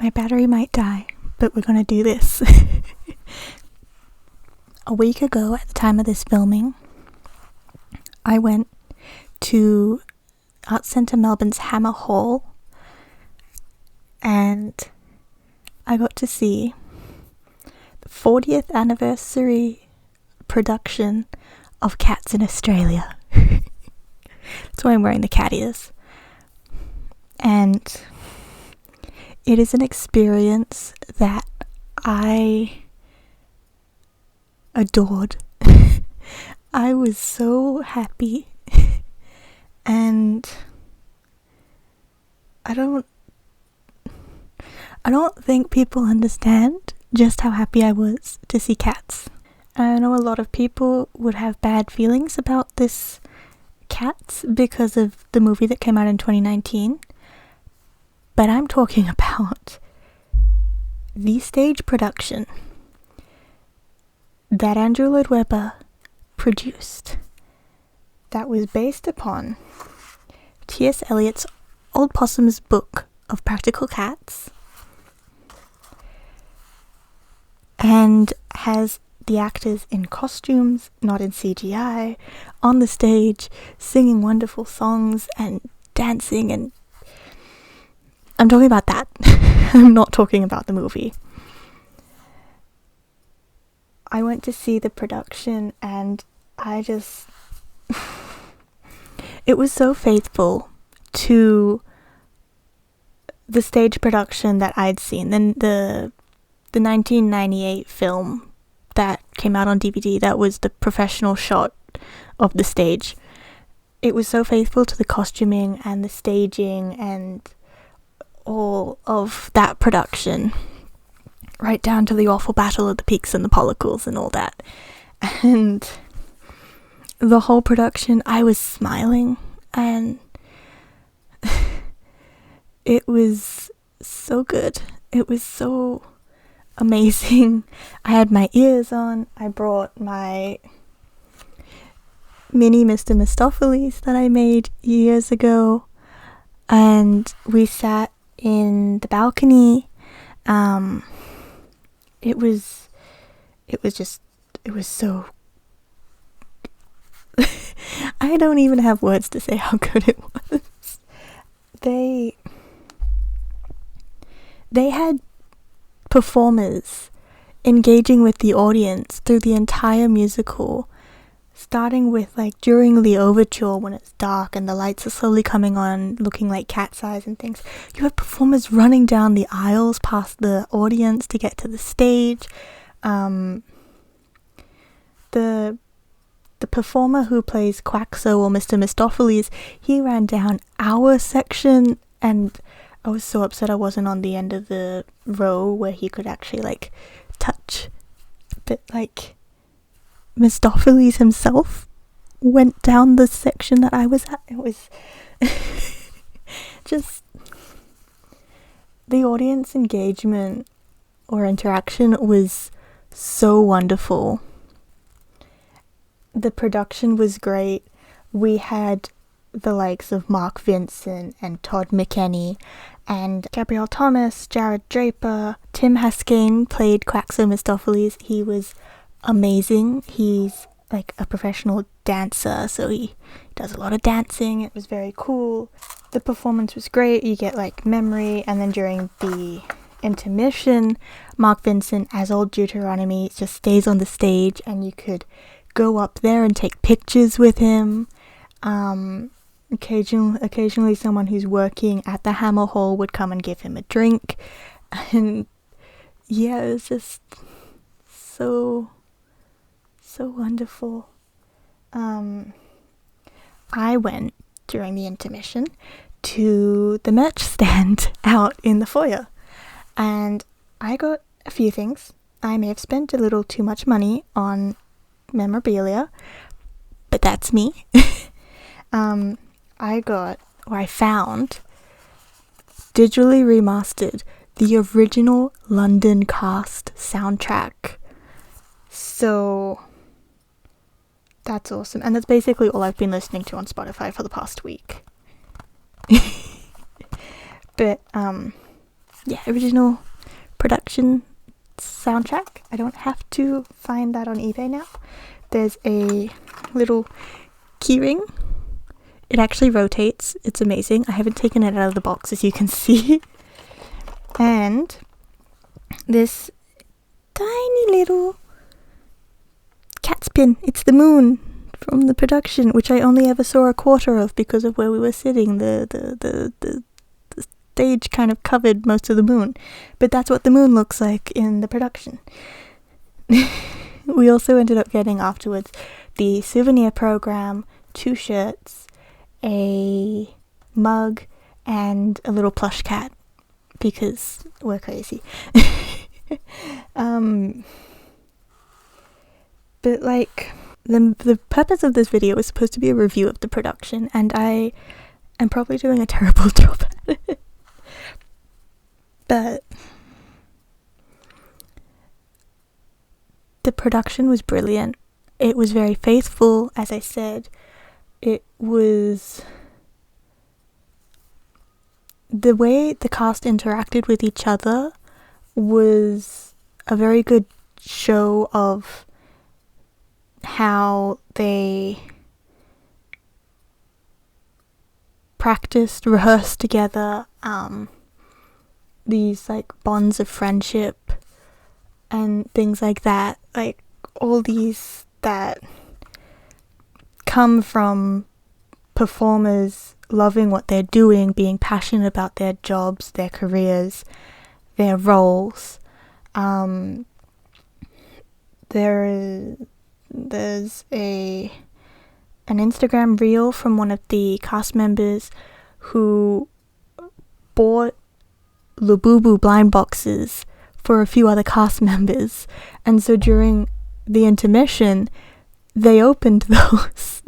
My battery might die, but we're gonna do this. A week ago, at the time of this filming, I went to Arts Centre Melbourne's Hammer Hall, and I got to see the 40th anniversary production of Cats in Australia. That's why I'm wearing the cat ears. And it is an experience that I adored. I was so happy. And I don't think people understand just how happy I was to see Cats. I know a lot of people would have bad feelings about this Cats because of the movie that came out in 2019. But I'm talking about the stage production that Andrew Lloyd Webber produced that was based upon T.S. Eliot's Old Possum's book of practical cats, and has the actors in costumes, not in CGI, on the stage, singing wonderful songs and dancing, and I'm talking about that. I'm not talking about the movie. I went to see the production and it was so faithful to the stage production that I'd seen. Then the 1998 film that came out on DVD, that was the professional shot of the stage. It was so faithful to the costuming and the staging and all of that production, right down to the awful battle of the peaks and the pollicles and all that. And the whole production, I was smiling, and it was so good. It was so amazing. I had my ears on. I brought my mini Mr. Mistopheles that I made years ago, and we sat in the balcony. It was so I don't even have words to say how good it was. They had performers engaging with the audience through the entire musical, starting with like during the overture when it's dark and the lights are slowly coming on, looking like cat's eyes and things. You have performers running down the aisles past the audience to get to the stage. The performer who plays Quaxo or Mr. Mistopheles, he ran down our section, and I was so upset I wasn't on the end of the row where he could actually like touch. But like Mistopheles himself went down the section that I was at. It was just the audience engagement or interaction was so wonderful. The production was great. We had the likes of Mark Vincent and Todd McKenney and Gabrielle Thomas, Jared Draper. Tim Haskane played Quaxo Mistopheles. He was amazing. He's like a professional dancer, so he does a lot of dancing. It was very cool. The performance was great. You get like memory, and then during the intermission, Mark Vincent as old Deuteronomy just stays on the stage, and you could go up there and take pictures with him. Occasionally someone who's working at the Hammer Hall would come and give him a drink, and yeah, it was just so wonderful. I went during the intermission to the merch stand out in the foyer, and I got a few things. I may have spent a little too much money on memorabilia, but that's me. I found digitally remastered the original London cast soundtrack. So that's awesome. And that's basically all I've been listening to on Spotify for the past week. But original production soundtrack. I don't have to find that on eBay now. There's a little keyring. It actually rotates. It's amazing. I haven't taken it out of the box, as you can see. And this tiny little cat's pin. It's the moon from the production, which I only ever saw a quarter of because of where we were sitting. The stage kind of covered most of the moon, but that's what the moon looks like in the production. We also ended up getting afterwards the souvenir program, 2 shirts, a mug, and a little plush cat, because we're crazy. But like, the purpose of this video is supposed to be a review of the production, and I am probably doing a terrible job at it. But the production was brilliant. It was very faithful, as I said. It was the way the cast interacted with each other was a very good show of how they rehearsed together, these like bonds of friendship and things like that, like all these that come from performers loving what they're doing, being passionate about their jobs, their careers, their roles. There's an Instagram reel from one of the cast members who bought Labubu blind boxes for a few other cast members, and so during the intermission they opened those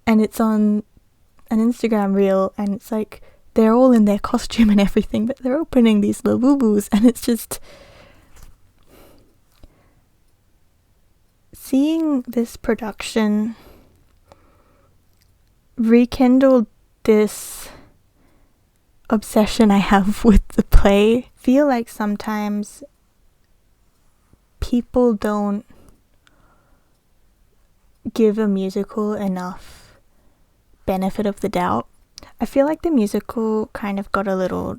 and it's on an Instagram reel, and it's like they're all in their costume and everything, but they're opening these Labubus, and it's just seeing this production rekindled this obsession I have with the play. Feel like sometimes people don't give a musical enough benefit of the doubt. I feel like the musical kind of got a little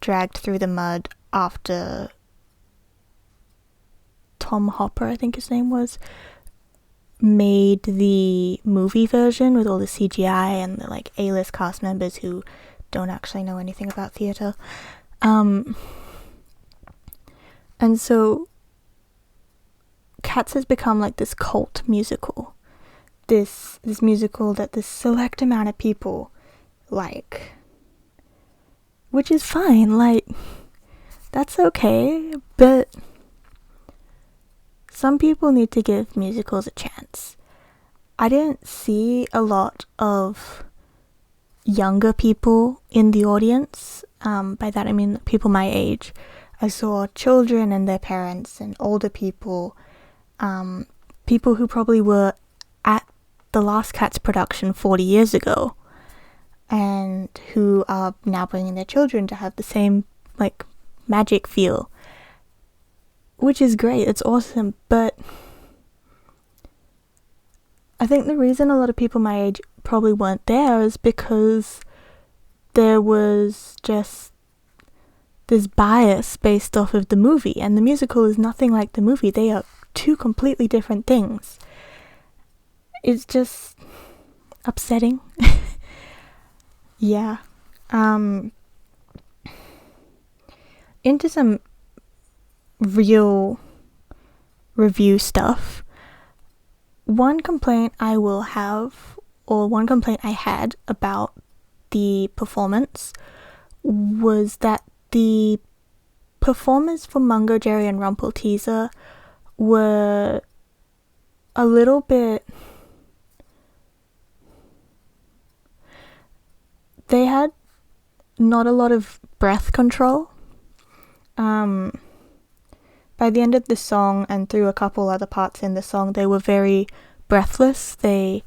dragged through the mud after Tom Hopper, I think his name was, made the movie version with all the CGI and the like A-list cast members who don't actually know anything about theatre. And so Cats has become like this cult musical. This musical that this select amount of people like. Which is fine, like, that's okay, but some people need to give musicals a chance. I didn't see a lot of younger people in the audience. By that I mean people my age. I saw children and their parents and older people, people who probably were at the last Cats production 40 years ago and who are now bringing their children to have the same like magic feel, which is great. It's awesome. But I think the reason a lot of people my age probably weren't there is because there was just this bias based off of the movie, and the musical is nothing like the movie. They are two completely different things. It's just upsetting. Yeah. Into some real review stuff. One complaint I will have, or one complaint I had about the performance, was that the performers for Mungo, Jerry and Rumpelteazer were a little bit... They had not a lot of breath control. By the end of the song and through a couple other parts in the song, they were very breathless. They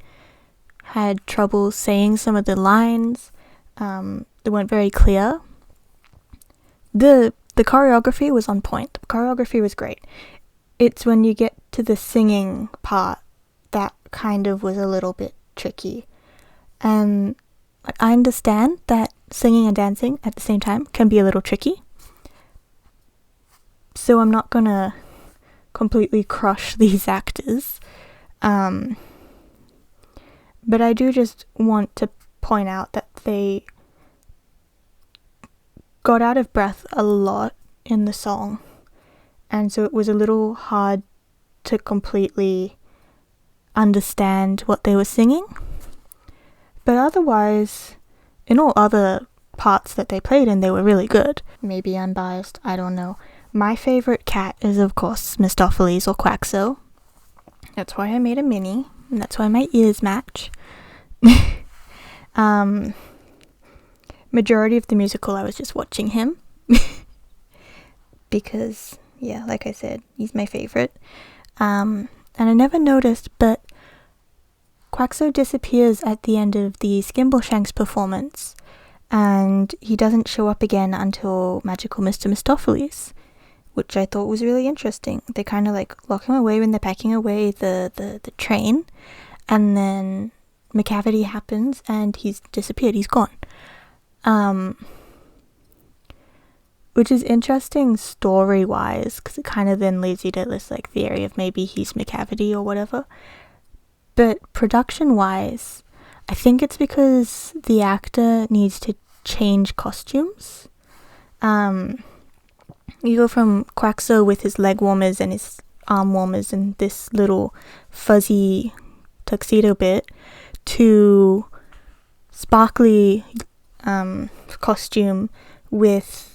had trouble saying some of the lines. They weren't very clear. The choreography was on point. The choreography was great. It's when you get to the singing part that kind of was a little bit tricky. And I understand that singing and dancing at the same time can be a little tricky. So I'm not gonna completely crush these actors. But I do just want to point out that they got out of breath a lot in the song. And so it was a little hard to completely understand what they were singing. But otherwise, in all other parts that they played in, they were really good. Maybe unbiased, I don't know. My favourite cat is, of course, Mistopheles or Quaxo. That's why I made a mini, and that's why my ears match. Majority of the musical, I was just watching him. Because, yeah, like I said, he's my favourite. And I never noticed, but Quaxo disappears at the end of the Skimbleshanks performance, and he doesn't show up again until Magical Mr. Mistopheles, which I thought was really interesting. They kind of like lock him away when they're packing away the train, and then McCavity happens and he's disappeared, he's gone. Which is interesting story-wise, because it kind of then leads you to this like theory of maybe he's McCavity or whatever. But production-wise, I think it's because the actor needs to change costumes. You go from Quaxo with his leg warmers and his arm warmers and this little fuzzy tuxedo bit to sparkly costume with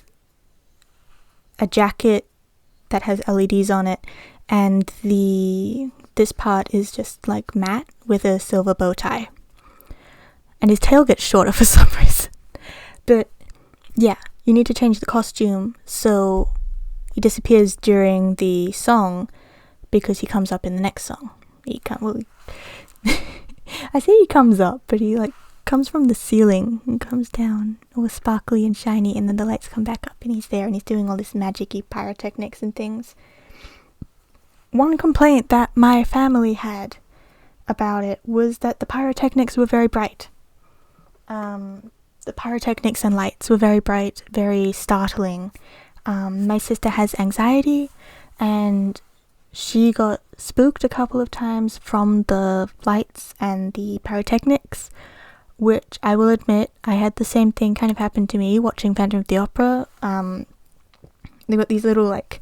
a jacket that has LEDs on it, and this part is just like matte with a silver bow tie, and his tail gets shorter for some reason. But yeah, you need to change the costume, so he disappears during the song because he comes up in the next song. He can't really I say he comes up, but he like comes from the ceiling and comes down all sparkly and shiny, and then the lights come back up and he's there and he's doing all this magic-y pyrotechnics and things. One complaint that my family had about it was that the pyrotechnics were very bright. The pyrotechnics and lights were very bright, very startling. My sister has anxiety, and she got spooked a couple of times from the lights and the pyrotechnics, which I will admit, I had the same thing kind of happen to me watching Phantom of the Opera. They got these little like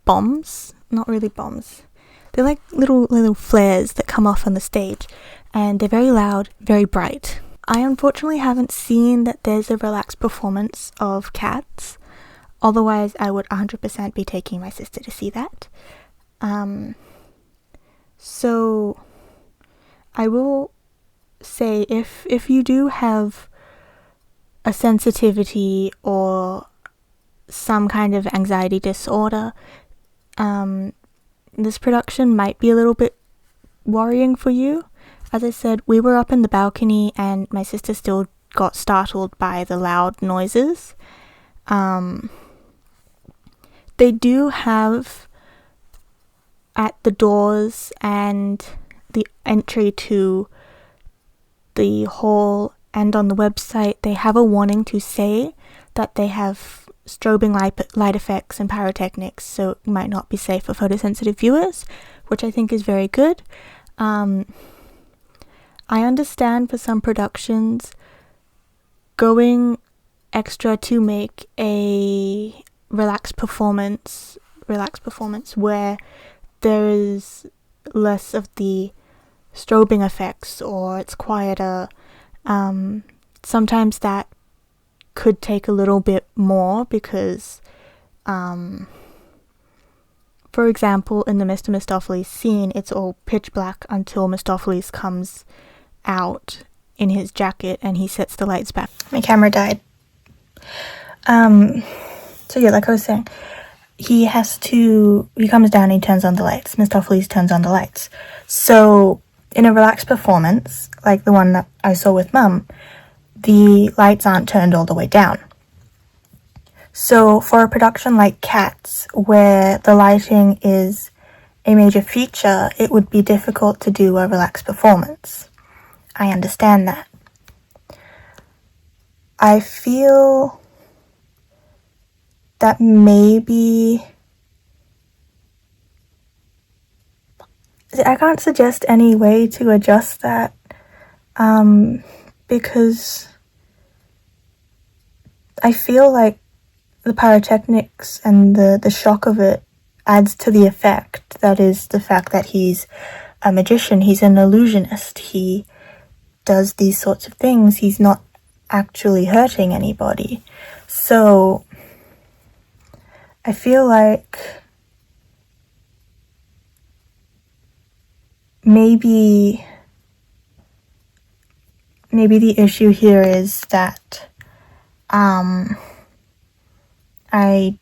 bombs, not really bombs. They're like little flares that come off on the stage, and they're very loud, very bright. I unfortunately haven't seen that there's a relaxed performance of Cats. Otherwise, I would 100% be taking my sister to see that. So I will say if you do have a sensitivity or some kind of anxiety disorder, this production might be a little bit worrying for you. As I said, we were up in the balcony and my sister still got startled by the loud noises. They do have at the doors and the entry to the hall and on the website, they have a warning to say that they have strobing light effects and pyrotechnics, so it might not be safe for photosensitive viewers, which I think is very good. I understand for some productions going extra to make a relaxed performance where there is less of the strobing effects or it's quieter. Sometimes that could take a little bit more because, for example, in the Mr. Mistopheles scene, it's all pitch black until Mistopheles comes out in his jacket and he sets the lights back. My camera died. So yeah, like I was saying, he comes down and he turns on the lights. Mistopheles turns on the lights. So in a relaxed performance, like the one that I saw with Mum, the lights aren't turned all the way down. So for a production like Cats, where the lighting is a major feature, it would be difficult to do a relaxed performance. I understand that. I feel that maybe I can't suggest any way to adjust that, because I feel like the pyrotechnics and the shock of it adds to the effect. That is the fact that he's a magician, he's an illusionist, he does these sorts of things, he's not actually hurting anybody. So I feel like maybe the issue here is that I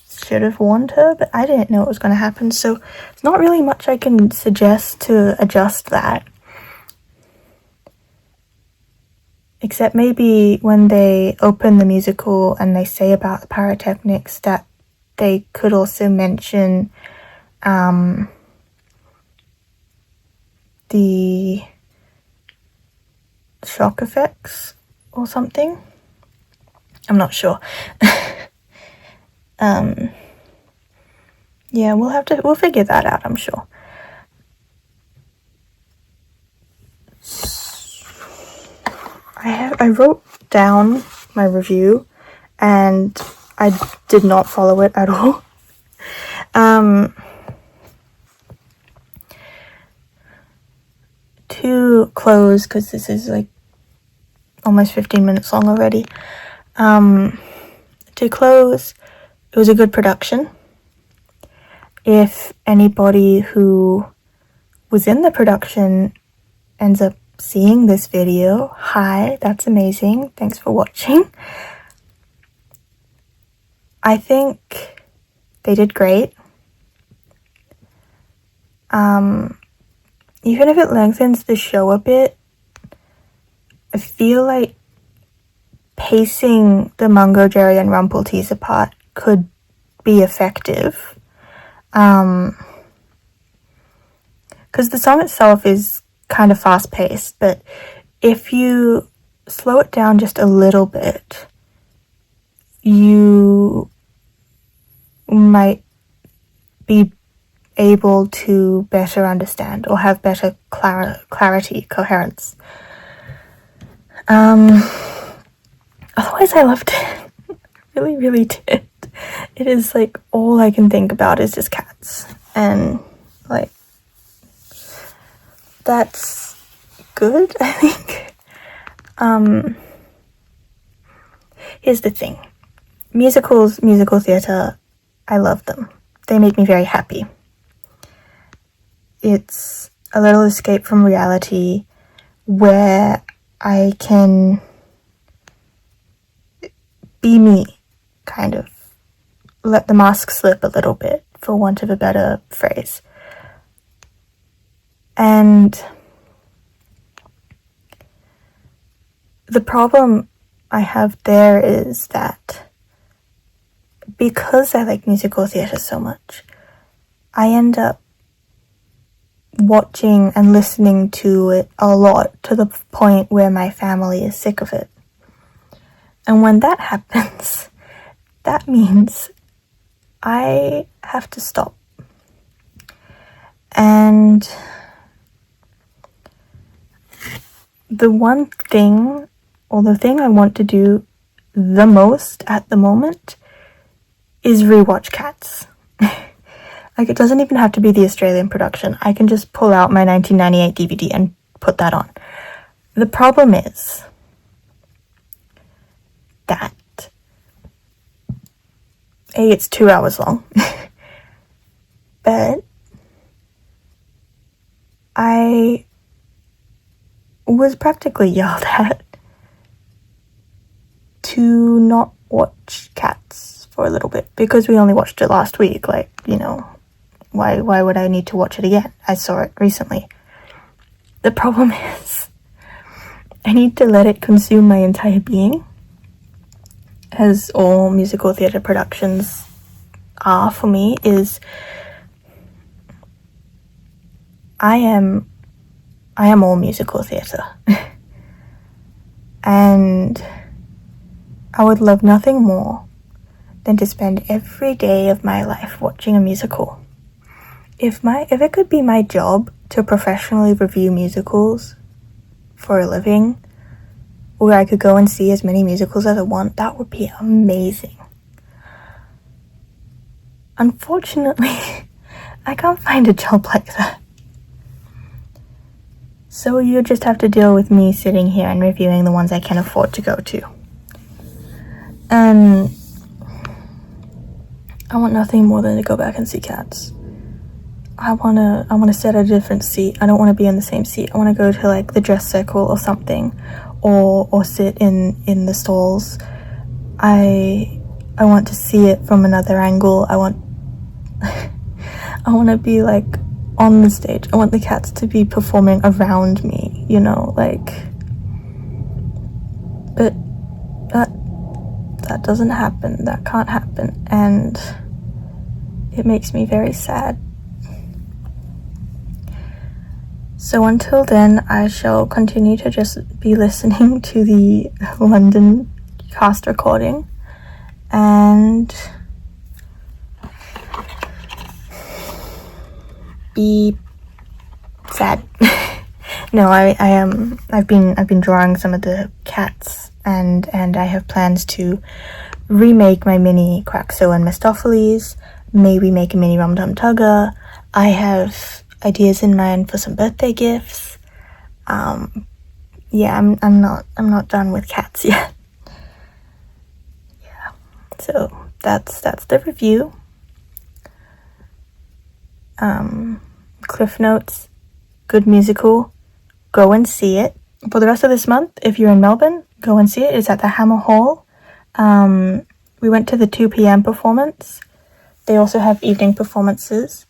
should have warned her, but I didn't know it was going to happen, so there's not really much I can suggest to adjust that. Except maybe when they open the musical and they say about the pyrotechnics, that they could also mention the shock effects or something. I'm not sure. Yeah, we'll figure that out, I'm sure. I wrote down my review and I did not follow it at all. To close, because this is like almost 15 minutes long already. To close, it was a good production. If anybody who was in the production ends up seeing this video, hi, that's amazing. Thanks for watching. I think they did great. Even if it lengthens the show a bit, I feel like pacing the Mungo, Jerry, and Rumpelteazer part could be effective. Because the song itself is kind of fast-paced, but if you slow it down just a little bit, you might be able to better understand or have better clarity, coherence. Otherwise, I loved it. Really, really did. It is like all I can think about is just cats, and like that's good, I think. Here's the thing. Musical theatre, I love them. They make me very happy. It's a little escape from reality where I can be me, kind of. Let the mask slip a little bit, for want of a better phrase. And the problem I have there is that because I like musical theatre so much, I end up watching and listening to it a lot, to the point where my family is sick of it. And when that happens, that means I have to stop. And the one thing, or the thing I want to do the most at the moment, is rewatch Cats. Like, it doesn't even have to be the Australian production. I can just pull out my 1998 DVD and put that on. The problem is that it's 2 hours long. But I was practically yelled at to not watch Cats for a little bit, because we only watched it last week. Like, you know, why would I need to watch it again? I saw it recently. The problem is I need to let it consume my entire being. as all musical theatre productions are for me, is I am all musical theatre. And I would love nothing more than to spend every day of my life watching a musical. If it could be my job to professionally review musicals for a living, where I could go and see as many musicals as I want, that would be amazing. Unfortunately, I can't find a job like that. So you just have to deal with me sitting here and reviewing the ones I can afford to go to. And I want nothing more than to go back and see Cats. I wanna sit at a different seat. I don't want to be in the same seat. I want to go to like the dress circle or something, or sit in the stalls. I want to see it from another angle. I want to be like on the stage. I want the Cats to be performing around me, you know, like. But that doesn't happen. That can't happen, and it makes me very sad. So until then, I shall continue to just be listening to the London cast recording and be sad. No, I've been drawing some of the Cats, and I have plans to remake my mini Quaxo and Mistopheles, maybe make a mini Rum Tum Tugger. I have ideas in mind for some birthday gifts. Yeah, I'm not done with Cats yet. Yeah, so that's the review. Cliff notes: good musical, go and see it. For the rest of this month, if you're in Melbourne, go and see it. It's at the Hammer Hall. We went to the 2 p.m. performance. They also have evening performances.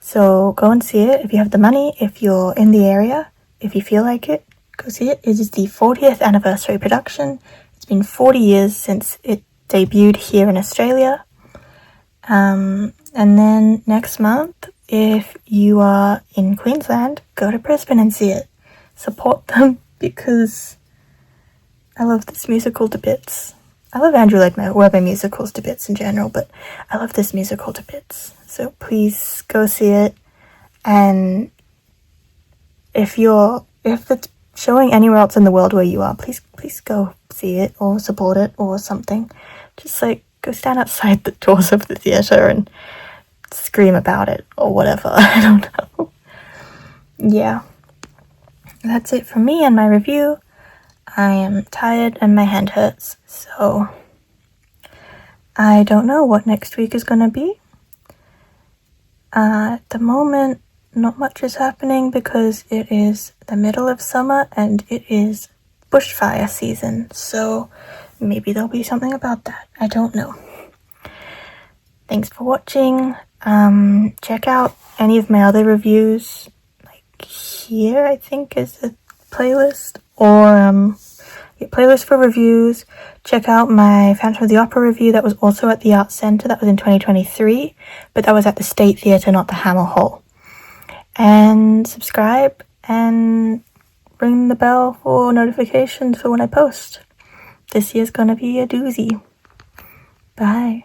So go and see it if you have the money, if you're in the area, if you feel like it, go see it. It is the 40th anniversary production. It's been 40 years since it debuted here in Australia. And then next month, if you are in Queensland, go to Brisbane and see it. Support them, because I love this musical to bits. I love Andrew Lloyd Webber musicals to bits in general, but I love this musical to bits. So please go see it. And if it's showing anywhere else in the world where you are, please go see it or support it or something. Just like go stand outside the doors of the theatre and scream about it or whatever. I don't know. Yeah. That's it for me and my review. I am tired and my hand hurts, so I don't know what next week is gonna be. At the moment, not much is happening because it is the middle of summer and it is bushfire season, so maybe there'll be something about that. I don't know. Thanks for watching. Check out any of my other reviews, like here I think is the playlist, or playlist for reviews. Check out my Phantom of the Opera review that was also at the Arts Centre. That was in 2023, but that was at the State Theatre, not the Hammer Hall. And subscribe and ring the bell for notifications for when I post. This year's gonna be a doozy. Bye.